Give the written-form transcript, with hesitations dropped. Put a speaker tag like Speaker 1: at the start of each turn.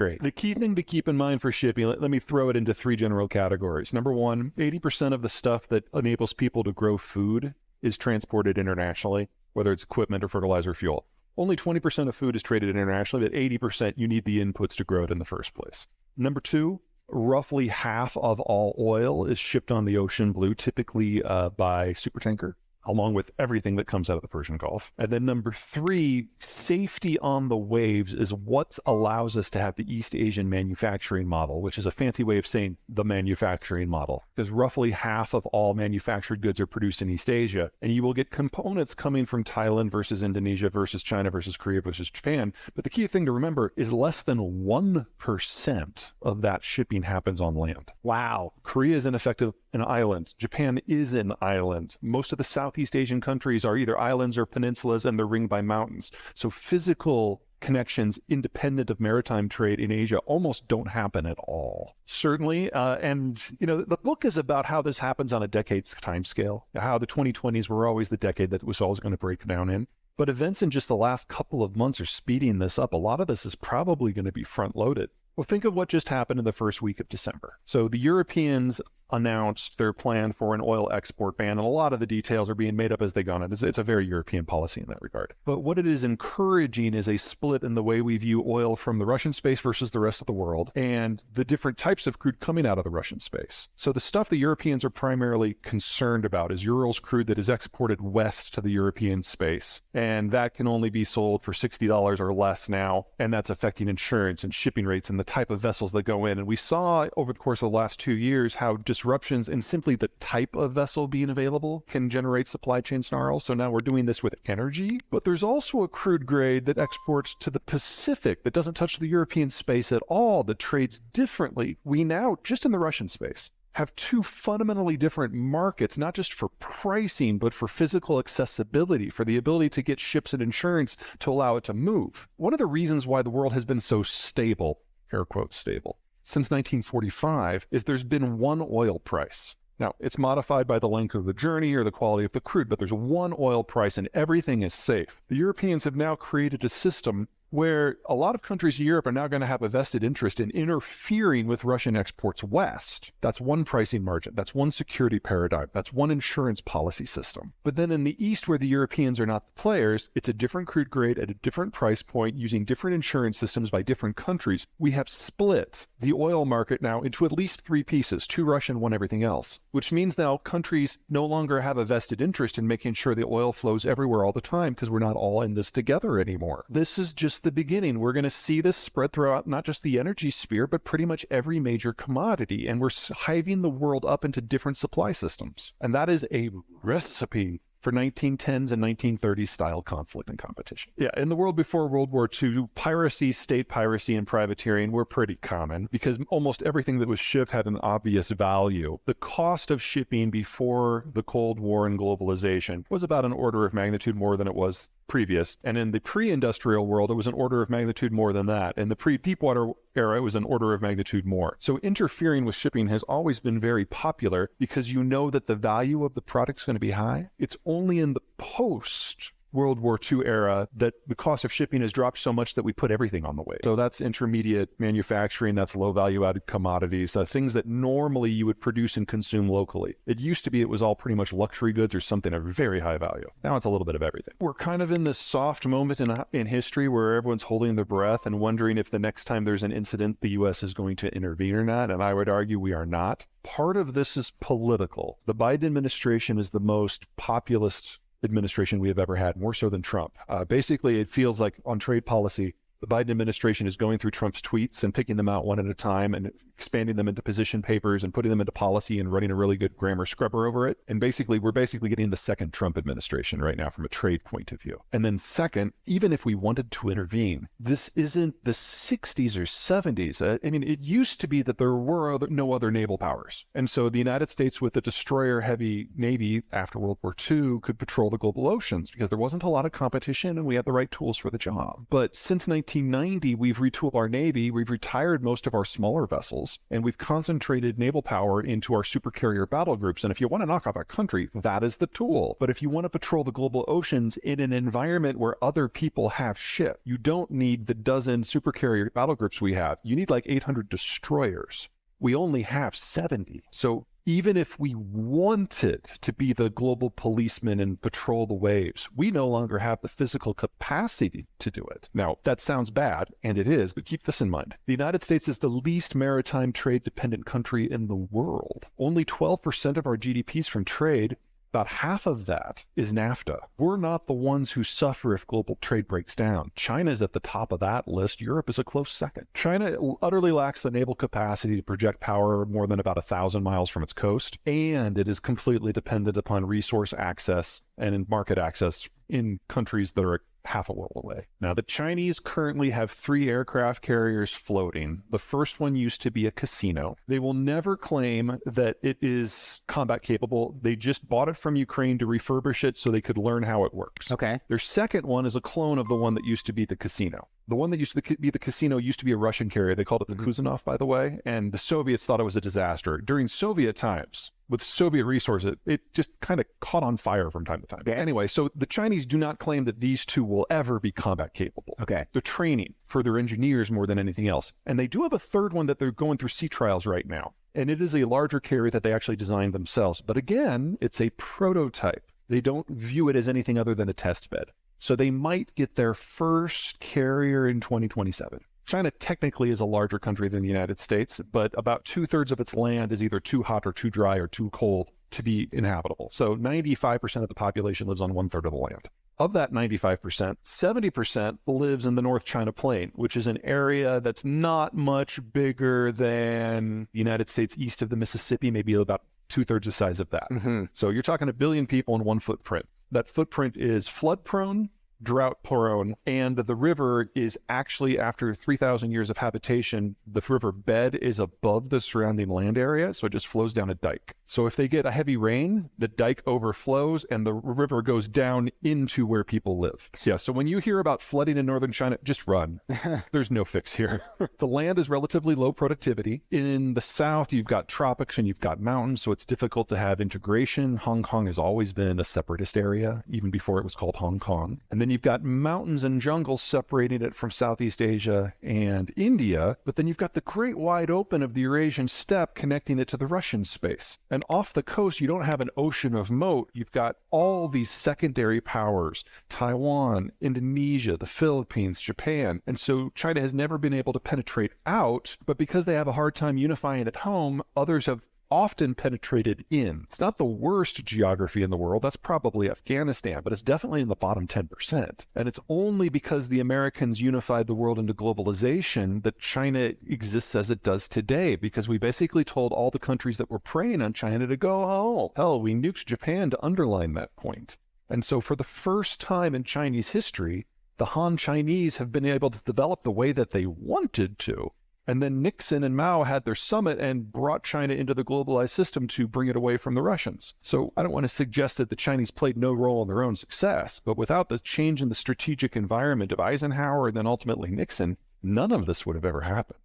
Speaker 1: Great. The key thing to keep in mind for shipping, let me throw it into three general categories. Number one, 80% of the stuff that enables people to grow food is transported internationally, whether it's equipment or fertilizer or fuel. Only 20% of food is traded internationally, but 80% you need the inputs to grow it in the first place. Number two, roughly half of all oil is shipped on the ocean blue, typically by supertanker, along with everything that comes out of the Persian Gulf. And then number three, safety on the waves is what allows us to have the East Asian manufacturing model, which is a fancy way of saying the manufacturing model, because roughly half of all manufactured goods are produced in East Asia, and you will get components coming from Thailand versus Indonesia versus China versus Korea versus Japan. But the key thing to remember is less than 1% of that shipping happens on land.
Speaker 2: Wow.
Speaker 1: Korea is in effect an island. Japan is an island. Most of the Southeast Asian countries are either islands or peninsulas, and they're ringed by mountains. So physical connections independent of maritime trade in Asia almost don't happen at all. Certainly, the book is about how this happens on a decade's time scale, how the 2020s were always the decade that was always going to break down in. But events in just the last couple of months are speeding this up. A lot of this is probably going to be front-loaded. Well, think of what just happened in the first week of December. So the Europeans announced their plan for an oil export ban, and a lot of the details are being made up as they go on. It's a very European policy in that regard. But what it is encouraging is a split in the way we view oil from the Russian space versus the rest of the world, and the different types of crude coming out of the Russian space. So the stuff the Europeans are primarily concerned about is Urals crude that is exported west to the European space, and that can only be sold for $60 or less now, and that's affecting insurance and shipping rates and the type of vessels that go in. And we saw over the course of the last 2 years how disruptions in simply the type of vessel being available can generate supply chain snarls. So now we're doing this with energy, but there's also a crude grade that exports to the Pacific that doesn't touch the European space at all, that trades differently. We now, just in the Russian space, have two fundamentally different markets, not just for pricing, but for physical accessibility, for the ability to get ships and insurance to allow it to move. One of the reasons why the world has been so stable, air quotes stable, since 1945 is there's been one oil price. Now, it's modified by the length of the journey or the quality of the crude, but there's one oil price and everything is safe. The Europeans have now created a system where a lot of countries in Europe are now going to have a vested interest in interfering with Russian exports west. That's one pricing margin. That's one security paradigm. That's one insurance policy system. But then in the East, where the Europeans are not the players, it's a different crude grade at a different price point using different insurance systems by different countries. We have split the oil market now into at least three pieces, two Russian, one everything else, which means now countries no longer have a vested interest in making sure the oil flows everywhere all the time because we're not all in this together anymore. This is just the beginning. We're going to see this spread throughout not just the energy sphere, but pretty much every major commodity. And we're hiving the world up into different supply systems. And that is a recipe for 1910s and 1930s style conflict and competition. Yeah, in the world before World War II, piracy, state piracy, and privateering were pretty common because almost everything that was shipped had an obvious value. The cost of shipping before the Cold War and globalization was about an order of magnitude more than it was previous. And in the pre-industrial world, it was an order of magnitude more than that. In the pre-deepwater era, it was an order of magnitude more. So interfering with shipping has always been very popular because you know that the value of the product is going to be high. It's only in the post-World War II era that the cost of shipping has dropped so much that we put everything on the way. So that's intermediate manufacturing, that's low value added commodities, things that normally you would produce and consume locally. It used to be it was all pretty much luxury goods or something of very high value. Now it's a little bit of everything. We're kind of in this soft moment in history where everyone's holding their breath and wondering if the next time there's an incident, the US is going to intervene or not. And I would argue we are not. Part of this is political. The Biden administration is the most populist administration we have ever had, more so than Trump. Basically, it feels like on trade policy, the Biden administration is going through Trump's tweets and picking them out one at a time and expanding them into position papers and putting them into policy and running a really good grammar scrubber over it. And basically, we're basically getting the second Trump administration right now from a trade point of view. And then second, even if we wanted to intervene, this isn't the 60s or 70s. I mean, it used to be that there were no other naval powers. And so the United States with the destroyer-heavy Navy after World War II could patrol the global oceans because there wasn't a lot of competition and we had the right tools for the job. But since 19 1990, we've retooled our Navy, we've retired most of our smaller vessels, and we've concentrated naval power into our supercarrier battle groups. And if you want to knock off a country, that is the tool. But if you want to patrol the global oceans in an environment where other people have ships, you don't need the dozen supercarrier battle groups we have. You need like 800 destroyers. We only have 70. So even if we wanted to be the global policeman and patrol the waves, we no longer have the physical capacity to do it. Now, that sounds bad, and it is, but keep this in mind. The United States is the least maritime trade-dependent country in the world. Only 12% of our GDP is from trade. About half of that is NAFTA. We're not the ones who suffer if global trade breaks down. China is at the top of that list. Europe is a close second. China utterly lacks the naval capacity to project power more than about 1,000 miles from its coast, and it is completely dependent upon resource access and market access in countries that are half a world away. Now, the Chinese currently have 3 aircraft carriers floating. The first one used to be a casino. They will never claim that it is combat capable. They just bought it from Ukraine to refurbish it so they could learn how it works.
Speaker 2: Okay.
Speaker 1: Their second one is a clone of the one that used to be the casino. The one that used to be the casino used to be a Russian carrier. They called it the Kuzanov, by the way, and the Soviets thought it was a disaster. During Soviet times, with Soviet resources, it just kind of caught on fire from time to time. Okay. Anyway, so the Chinese do not claim that these two will ever be combat capable.
Speaker 2: Okay.
Speaker 1: They're training for their engineers more than anything else. And they do have a third one that they're going through sea trials right now. And it is a larger carrier that they actually designed themselves. But again, it's a prototype. They don't view it as anything other than a test bed. So they might get their first carrier in 2027. China technically is a larger country than the United States, but about 2/3 of its land is either too hot or too dry or too cold to be inhabitable. So 95% of the population lives on 1/3 of the land. Of that 95%, 70% lives in the North China Plain, which is an area that's not much bigger than the United States east of the Mississippi, maybe about 2/3 the size of that.
Speaker 2: Mm-hmm.
Speaker 1: So you're talking 1 billion people in one footprint. That footprint is flood prone, drought prone, and the river is actually, after 3,000 years of habitation, the river bed is above the surrounding land area, so it just flows down a dike. So if they get a heavy rain, the dike overflows and the river goes down into where people live. Yeah, so when you hear about flooding in northern China, just run. There's no fix here. The land is relatively low productivity. In the south, you've got tropics and you've got mountains, so it's difficult to have integration. Hong Kong has always been a separatist area, even before it was called Hong Kong. And then you've got mountains and jungles separating it from Southeast Asia and India, but then you've got the great wide open of the Eurasian steppe connecting it to the Russian space. And off the coast, you don't have an ocean of moat. You've got all these secondary powers, Taiwan, Indonesia, the Philippines, Japan. And so China has never been able to penetrate out, but because they have a hard time unifying at home, others have often penetrated in. It's not the worst geography in the world. That's probably Afghanistan, but it's definitely in the bottom 10%. And it's only because the Americans unified the world into globalization that China exists as it does today, because we basically told all the countries that were preying on China to go home. Hell, we nuked Japan to underline that point. And so for the first time in Chinese history, the Han Chinese have been able to develop the way that they wanted to. And then Nixon and Mao had their summit and brought China into the globalized system to bring it away from the Russians. So I don't want to suggest that the Chinese played no role in their own success, but without the change in the strategic environment of Eisenhower and then ultimately Nixon, none of this would have ever happened.